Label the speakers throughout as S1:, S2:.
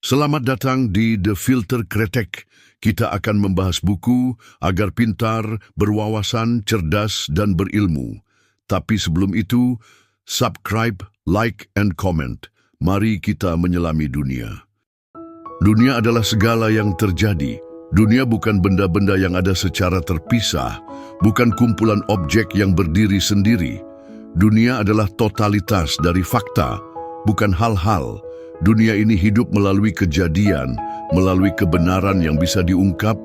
S1: Selamat datang di The Filter Kretek. Kita akan membahas buku agar pintar, berwawasan, cerdas, dan berilmu. Tapi sebelum itu, subscribe, like, and comment. Mari kita menyelami dunia. Dunia adalah segala yang terjadi. Dunia bukan benda-benda yang ada secara terpisah, bukan kumpulan objek yang berdiri sendiri. Dunia adalah totalitas dari fakta, bukan hal-hal. Dunia ini hidup melalui kejadian, melalui kebenaran yang bisa diungkap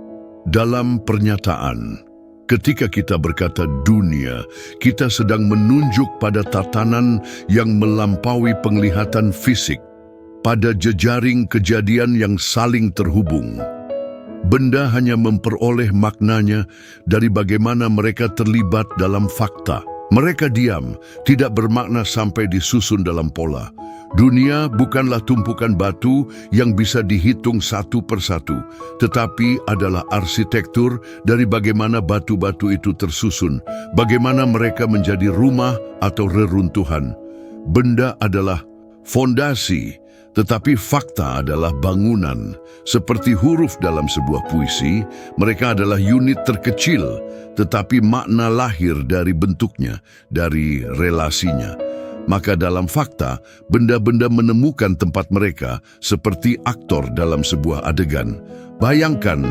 S1: dalam pernyataan. Ketika kita berkata dunia, kita sedang menunjuk pada tatanan yang melampaui penglihatan fisik, pada jejaring kejadian yang saling terhubung. Benda hanya memperoleh maknanya dari bagaimana mereka terlibat dalam fakta. Mereka diam, tidak bermakna sampai disusun dalam pola. Dunia bukanlah tumpukan batu yang bisa dihitung satu persatu, tetapi adalah arsitektur dari bagaimana batu-batu itu tersusun, bagaimana mereka menjadi rumah atau reruntuhan. Benda adalah fondasi, tetapi fakta adalah bangunan. Seperti huruf dalam sebuah puisi, mereka adalah unit terkecil, tetapi makna lahir dari bentuknya, dari relasinya. Maka dalam fakta, benda-benda menemukan tempat mereka seperti aktor dalam sebuah adegan. Bayangkan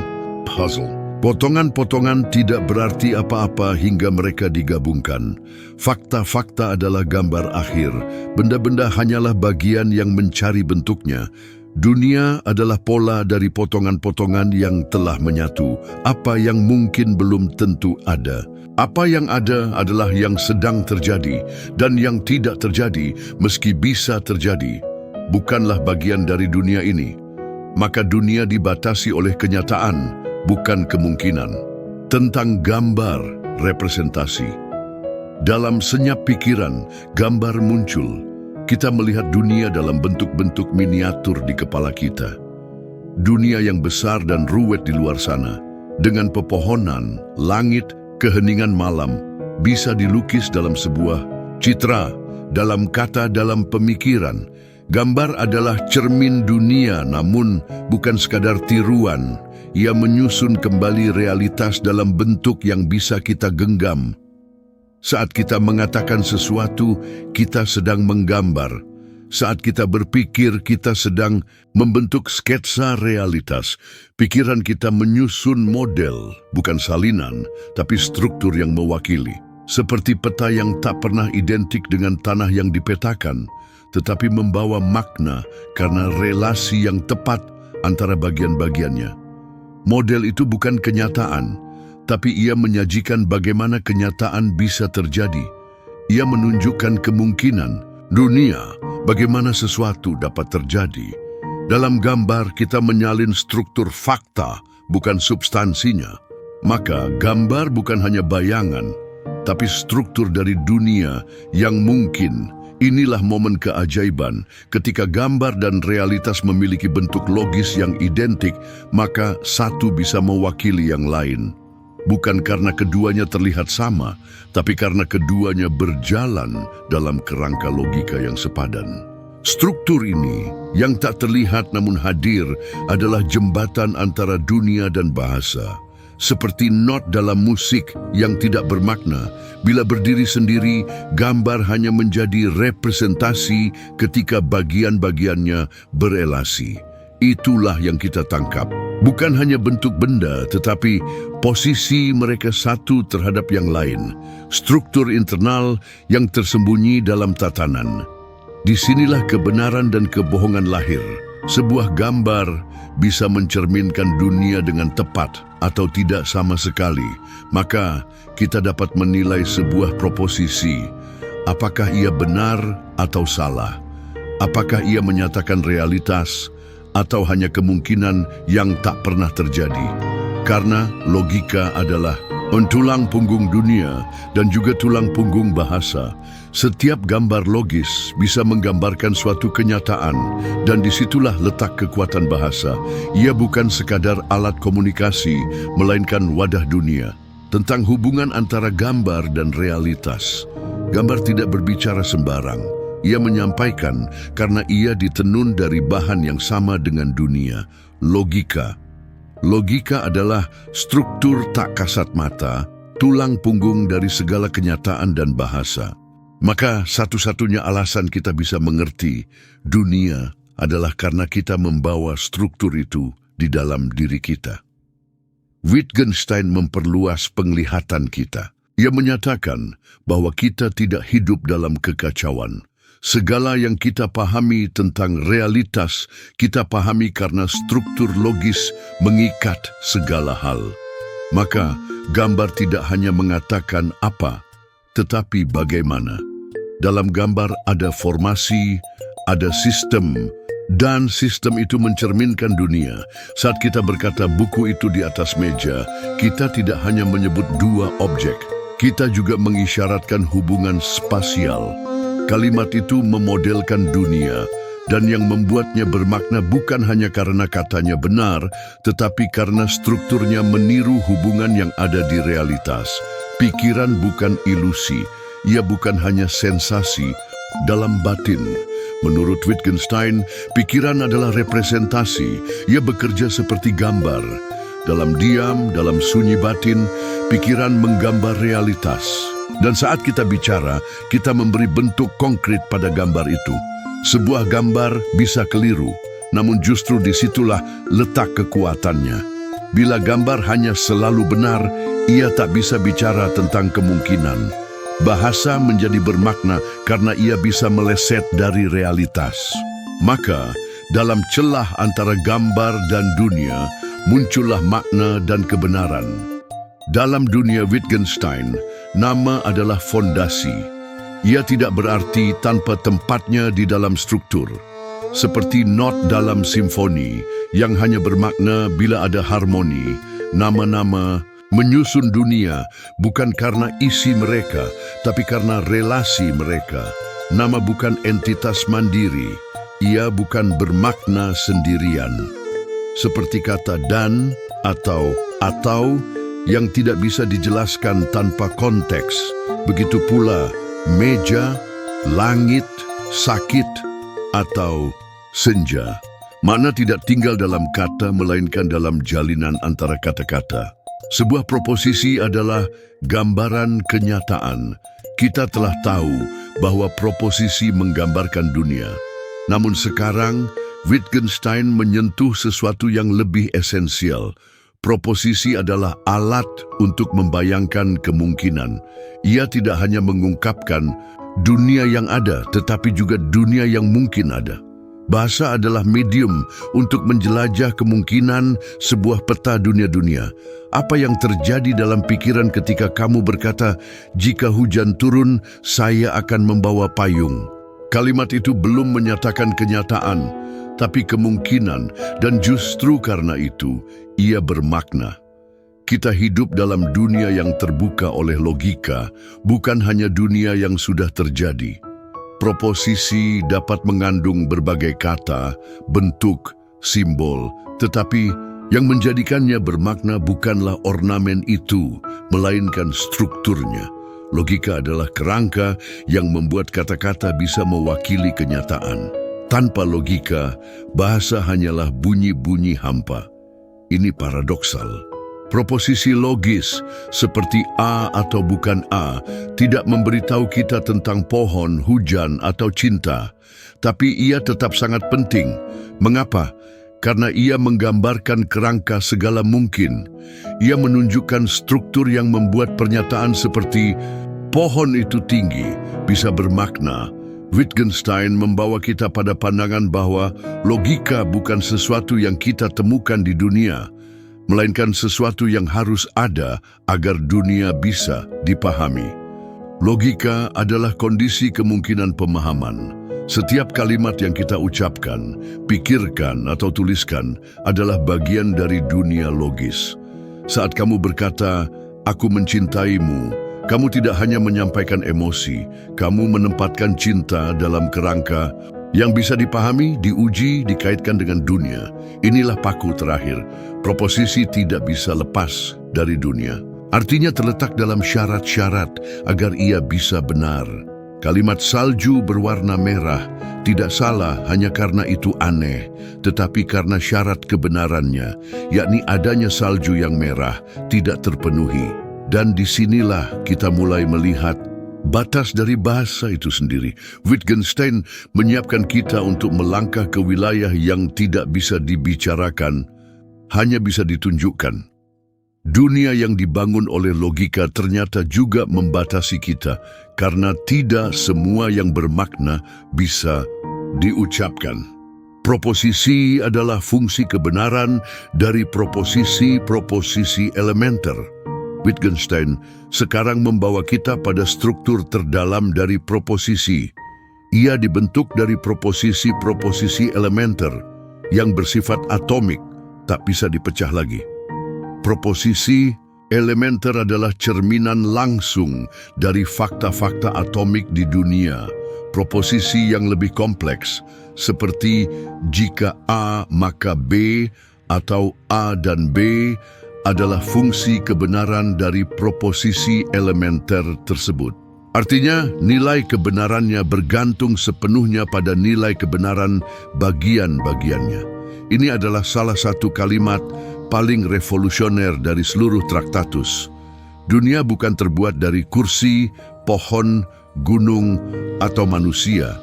S1: puzzle. Potongan-potongan tidak berarti apa-apa hingga mereka digabungkan. Fakta-fakta adalah gambar akhir. Benda-benda hanyalah bagian yang mencari bentuknya. Dunia adalah pola dari potongan-potongan yang telah menyatu. Apa yang mungkin belum tentu ada. Apa yang ada adalah yang sedang terjadi, dan yang tidak terjadi, meski bisa terjadi, bukanlah bagian dari dunia ini. Maka dunia dibatasi oleh kenyataan, bukan kemungkinan. Tentang gambar, representasi. Dalam senyap pikiran, gambar muncul. Kita melihat dunia dalam bentuk-bentuk miniatur di kepala kita. Dunia yang besar dan ruwet di luar sana, dengan pepohonan, langit, keheningan malam, bisa dilukis dalam sebuah citra, dalam kata, dalam pemikiran. Gambar adalah cermin dunia, namun bukan sekadar tiruan. Ia menyusun kembali realitas dalam bentuk yang bisa kita genggam. Saat kita mengatakan sesuatu, kita sedang menggambar. Saat kita berpikir, kita sedang membentuk sketsa realitas. Pikiran kita menyusun model, bukan salinan, tapi struktur yang mewakili. Seperti peta yang tak pernah identik dengan tanah yang dipetakan, tetapi membawa makna karena relasi yang tepat antara bagian-bagiannya. Model itu bukan kenyataan, tapi ia menyajikan bagaimana kenyataan bisa terjadi. Ia menunjukkan kemungkinan dunia, bagaimana sesuatu dapat terjadi. Dalam gambar, kita menyalin struktur fakta, bukan substansinya. Maka, gambar bukan hanya bayangan, tapi struktur dari dunia yang mungkin. Inilah momen keajaiban. Ketika gambar dan realitas memiliki bentuk logis yang identik, maka satu bisa mewakili yang lain. Bukan karena keduanya terlihat sama, tapi karena keduanya berjalan dalam kerangka logika yang sepadan. Struktur ini, yang tak terlihat namun hadir, adalah jembatan antara dunia dan bahasa. Seperti not dalam musik yang tidak bermakna, bila berdiri sendiri, gambar hanya menjadi representasi ketika bagian-bagiannya berelasi. Itulah yang kita tangkap. Bukan hanya bentuk benda, tetapi posisi mereka satu terhadap yang lain. Struktur internal yang tersembunyi dalam tatanan. Disinilah kebenaran dan kebohongan lahir. Sebuah gambar bisa mencerminkan dunia dengan tepat atau tidak sama sekali. Maka kita dapat menilai sebuah proposisi. Apakah ia benar atau salah? Apakah ia menyatakan realitas atau hanya kemungkinan yang tak pernah terjadi? Karena logika adalah tulang punggung dunia dan juga tulang punggung bahasa. Setiap gambar logis bisa menggambarkan suatu kenyataan, dan disitulah letak kekuatan bahasa. Ia bukan sekadar alat komunikasi, melainkan wadah dunia. Tentang hubungan antara gambar dan realitas. Gambar tidak berbicara sembarang. Ia menyampaikan karena ia ditenun dari bahan yang sama dengan dunia, logika. Logika adalah struktur tak kasat mata, tulang punggung dari segala kenyataan dan bahasa. Maka satu-satunya alasan kita bisa mengerti dunia adalah karena kita membawa struktur itu di dalam diri kita. Wittgenstein memperluas penglihatan kita. Ia menyatakan bahwa kita tidak hidup dalam kekacauan. Segala yang kita pahami tentang realitas, kita pahami karena struktur logis mengikat segala hal. Maka, gambar tidak hanya mengatakan apa, tetapi bagaimana. Dalam gambar ada formasi, ada sistem, dan sistem itu mencerminkan dunia. Saat kita berkata buku itu di atas meja, kita tidak hanya menyebut dua objek, kita juga mengisyaratkan hubungan spasial. Kalimat itu memodelkan dunia, dan yang membuatnya bermakna bukan hanya karena katanya benar, tetapi karena strukturnya meniru hubungan yang ada di realitas. Pikiran bukan ilusi, ia bukan hanya sensasi. Dalam batin, menurut Wittgenstein, pikiran adalah representasi. Ia bekerja seperti gambar. Dalam diam, dalam sunyi batin, pikiran menggambar realitas. Dan saat kita bicara, kita memberi bentuk konkret pada gambar itu. Sebuah gambar bisa keliru, namun justru disitulah letak kekuatannya. Bila gambar hanya selalu benar, ia tak bisa bicara tentang kemungkinan. Bahasa menjadi bermakna karena ia bisa meleset dari realitas. Maka, dalam celah antara gambar dan dunia, muncullah makna dan kebenaran. Dalam dunia Wittgenstein, nama adalah fondasi. Ia tidak berarti tanpa tempatnya di dalam struktur. Seperti not dalam simfoni yang hanya bermakna bila ada harmoni, nama-nama menyusun dunia bukan karena isi mereka, tapi karena relasi mereka. Nama bukan entitas mandiri, ia bukan bermakna sendirian. Seperti kata dan atau yang tidak bisa dijelaskan tanpa konteks. Begitu pula meja, langit, sakit, atau senja. Makna tidak tinggal dalam kata, melainkan dalam jalinan antara kata-kata. Sebuah proposisi adalah gambaran kenyataan. Kita telah tahu bahwa proposisi menggambarkan dunia. Namun sekarang, Wittgenstein menyentuh sesuatu yang lebih esensial. Proposisi adalah alat untuk membayangkan kemungkinan. Ia tidak hanya mengungkapkan dunia yang ada, tetapi juga dunia yang mungkin ada. Bahasa adalah medium untuk menjelajah kemungkinan sebuah peta dunia-dunia. Apa yang terjadi dalam pikiran ketika kamu berkata, "Jika hujan turun, saya akan membawa payung." Kalimat itu belum menyatakan kenyataan, tapi kemungkinan, dan justru karena itu, ia bermakna. Kita hidup dalam dunia yang terbuka oleh logika, bukan hanya dunia yang sudah terjadi. Proposisi dapat mengandung berbagai kata, bentuk, simbol, tetapi yang menjadikannya bermakna bukanlah ornamen itu, melainkan strukturnya. Logika adalah kerangka yang membuat kata-kata bisa mewakili kenyataan. Tanpa logika, bahasa hanyalah bunyi-bunyi hampa. Ini paradoksal. Proposisi logis seperti A atau bukan A tidak memberitahu kita tentang pohon, hujan, atau cinta. Tapi ia tetap sangat penting. Mengapa? Karena ia menggambarkan kerangka segala mungkin. Ia menunjukkan struktur yang membuat pernyataan seperti pohon itu tinggi bisa bermakna. Wittgenstein membawa kita pada pandangan bahwa logika bukan sesuatu yang kita temukan di dunia, melainkan sesuatu yang harus ada agar dunia bisa dipahami. Logika adalah kondisi kemungkinan pemahaman. Setiap kalimat yang kita ucapkan, pikirkan, atau tuliskan adalah bagian dari dunia logis. Saat kamu berkata, "Aku mencintaimu," kamu tidak hanya menyampaikan emosi, kamu menempatkan cinta dalam kerangka yang bisa dipahami, diuji, dikaitkan dengan dunia. Inilah paku terakhir. Proposisi tidak bisa lepas dari dunia. Artinya terletak dalam syarat-syarat agar ia bisa benar. Kalimat salju berwarna merah tidak salah hanya karena itu aneh, tetapi karena syarat kebenarannya, yakni adanya salju yang merah, tidak terpenuhi. Dan disinilah kita mulai melihat batas dari bahasa itu sendiri. Wittgenstein menyiapkan kita untuk melangkah ke wilayah yang tidak bisa dibicarakan, hanya bisa ditunjukkan. Dunia yang dibangun oleh logika ternyata juga membatasi kita, karena tidak semua yang bermakna bisa diucapkan. Proposisi adalah fungsi kebenaran dari proposisi-proposisi elementer. Wittgenstein sekarang membawa kita pada struktur terdalam dari proposisi. Ia dibentuk dari proposisi-proposisi elementer yang bersifat atomik, tak bisa dipecah lagi. Proposisi elementer adalah cerminan langsung dari fakta-fakta atomik di dunia. Proposisi yang lebih kompleks, seperti jika A maka B atau A dan B, adalah fungsi kebenaran dari proposisi elementer tersebut. Artinya, nilai kebenarannya bergantung sepenuhnya pada nilai kebenaran bagian-bagiannya. Ini adalah salah satu kalimat paling revolusioner dari seluruh Traktatus. Dunia bukan terbuat dari kursi, pohon, gunung, atau manusia.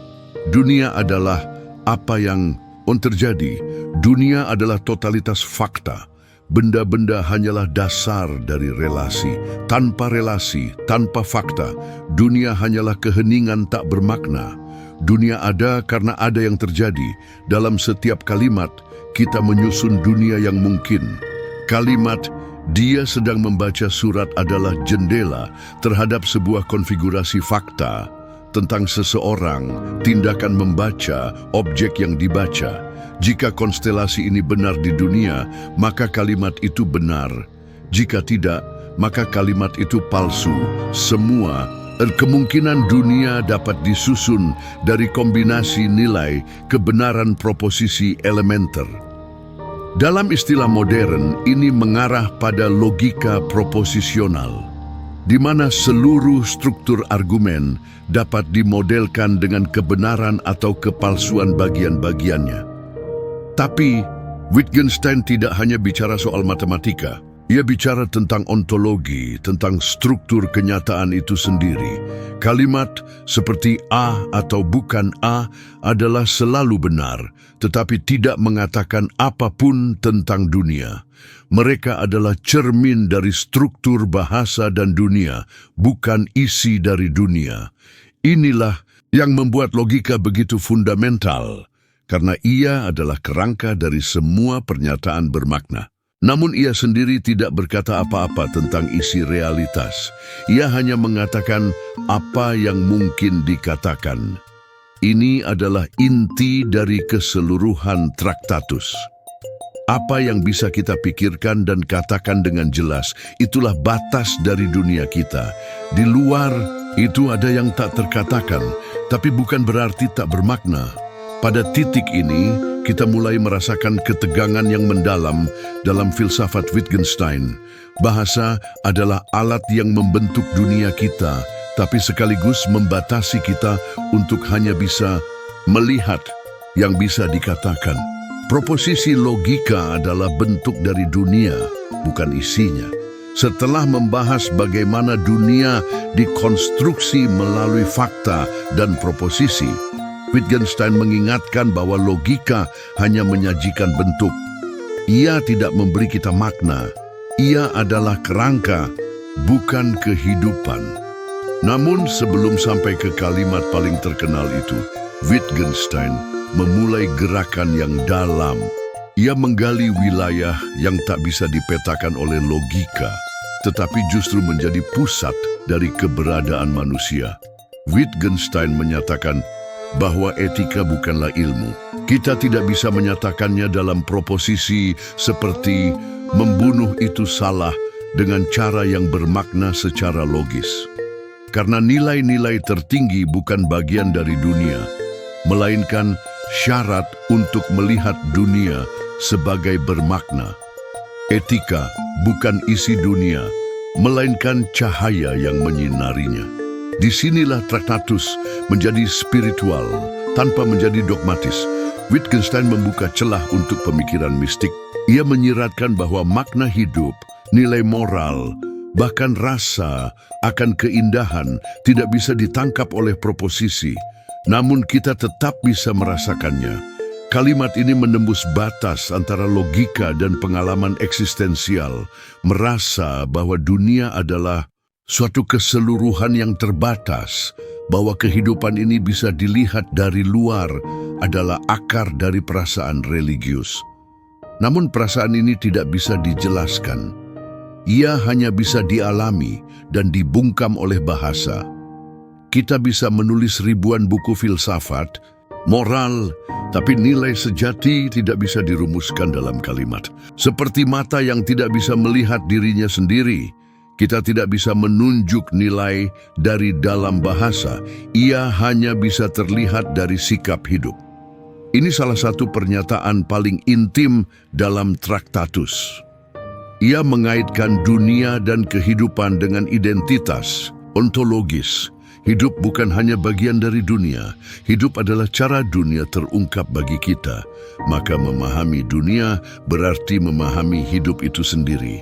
S1: Dunia adalah apa yang terjadi. Dunia adalah totalitas fakta. Benda-benda hanyalah dasar dari relasi. Tanpa relasi, tanpa fakta, dunia hanyalah keheningan tak bermakna. Dunia ada karena ada yang terjadi. Dalam setiap kalimat, kita menyusun dunia yang mungkin. Kalimat, dia sedang membaca surat adalah jendela terhadap sebuah konfigurasi fakta tentang seseorang, tindakan membaca, objek yang dibaca. Jika konstelasi ini benar di dunia, maka kalimat itu benar. Jika tidak, maka kalimat itu palsu. Semua kemungkinan dunia dapat disusun dari kombinasi nilai kebenaran proposisi elementer. Dalam istilah modern, ini mengarah pada logika proposisional, di mana seluruh struktur argumen dapat dimodelkan dengan kebenaran atau kepalsuan bagian-bagiannya. Tapi Wittgenstein tidak hanya bicara soal matematika. Ia bicara tentang ontologi, tentang struktur kenyataan itu sendiri. Kalimat seperti A atau bukan A adalah selalu benar, tetapi tidak mengatakan apapun tentang dunia. Mereka adalah cermin dari struktur bahasa dan dunia, bukan isi dari dunia. Inilah yang membuat logika begitu fundamental, karena ia adalah kerangka dari semua pernyataan bermakna. Namun ia sendiri tidak berkata apa-apa tentang isi realitas. Ia hanya mengatakan apa yang mungkin dikatakan. Ini adalah inti dari keseluruhan Traktatus. Apa yang bisa kita pikirkan dan katakan dengan jelas, itulah batas dari dunia kita. Di luar itu ada yang tak terkatakan, tapi bukan berarti tak bermakna. Pada titik ini, kita mulai merasakan ketegangan yang mendalam dalam filsafat Wittgenstein. Bahasa adalah alat yang membentuk dunia kita, tapi sekaligus membatasi kita untuk hanya bisa melihat yang bisa dikatakan. Proposisi logika adalah bentuk dari dunia, bukan isinya. Setelah membahas bagaimana dunia dikonstruksi melalui fakta dan proposisi, Wittgenstein mengingatkan bahwa logika hanya menyajikan bentuk. Ia tidak memberi kita makna. Ia adalah kerangka, bukan kehidupan. Namun sebelum sampai ke kalimat paling terkenal itu, Wittgenstein memulai gerakan yang dalam. Ia menggali wilayah yang tak bisa dipetakan oleh logika, tetapi justru menjadi pusat dari keberadaan manusia. Wittgenstein menyatakan bahwa etika bukanlah ilmu. Kita tidak bisa menyatakannya dalam proposisi seperti membunuh itu salah dengan cara yang bermakna secara logis. Karena nilai-nilai tertinggi bukan bagian dari dunia, melainkan syarat untuk melihat dunia sebagai bermakna. Etika bukan isi dunia, melainkan cahaya yang menyinarinya. Disinilah Tractatus menjadi spiritual tanpa menjadi dogmatis. Wittgenstein membuka celah untuk pemikiran mistik. Ia menyiratkan bahwa makna hidup, nilai moral, bahkan rasa akan keindahan tidak bisa ditangkap oleh proposisi, namun kita tetap bisa merasakannya. Kalimat ini menembus batas antara logika dan pengalaman eksistensial, merasa bahwa dunia adalah suatu keseluruhan yang terbatas, bahwa kehidupan ini bisa dilihat dari luar adalah akar dari perasaan religius. Namun perasaan ini tidak bisa dijelaskan. Ia hanya bisa dialami dan dibungkam oleh bahasa. Kita bisa menulis ribuan buku filsafat, moral, tapi nilai sejati tidak bisa dirumuskan dalam kalimat. Seperti mata yang tidak bisa melihat dirinya sendiri, kita tidak bisa menunjuk nilai dari dalam bahasa. Ia hanya bisa terlihat dari sikap hidup. Ini salah satu pernyataan paling intim dalam Tractatus. Ia mengaitkan dunia dan kehidupan dengan identitas ontologis. Hidup bukan hanya bagian dari dunia. Hidup adalah cara dunia terungkap bagi kita. Maka memahami dunia berarti memahami hidup itu sendiri.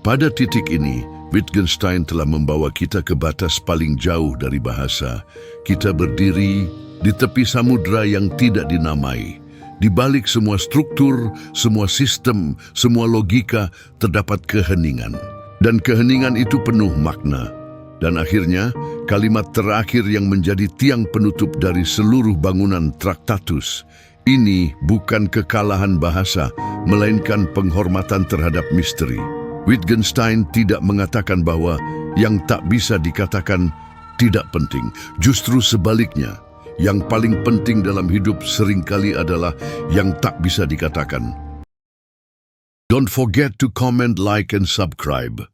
S1: Pada titik ini, Wittgenstein telah membawa kita ke batas paling jauh dari bahasa. Kita berdiri di tepi samudra yang tidak dinamai. Di balik semua struktur, semua sistem, semua logika, terdapat keheningan. Dan keheningan itu penuh makna. Dan akhirnya, kalimat terakhir yang menjadi tiang penutup dari seluruh bangunan Tractatus. Ini bukan kekalahan bahasa, melainkan penghormatan terhadap misteri. Wittgenstein tidak mengatakan bahwa yang tak bisa dikatakan tidak penting. Justru sebaliknya, yang paling penting dalam hidup seringkali adalah yang tak bisa dikatakan. Don't forget to comment, like, and subscribe.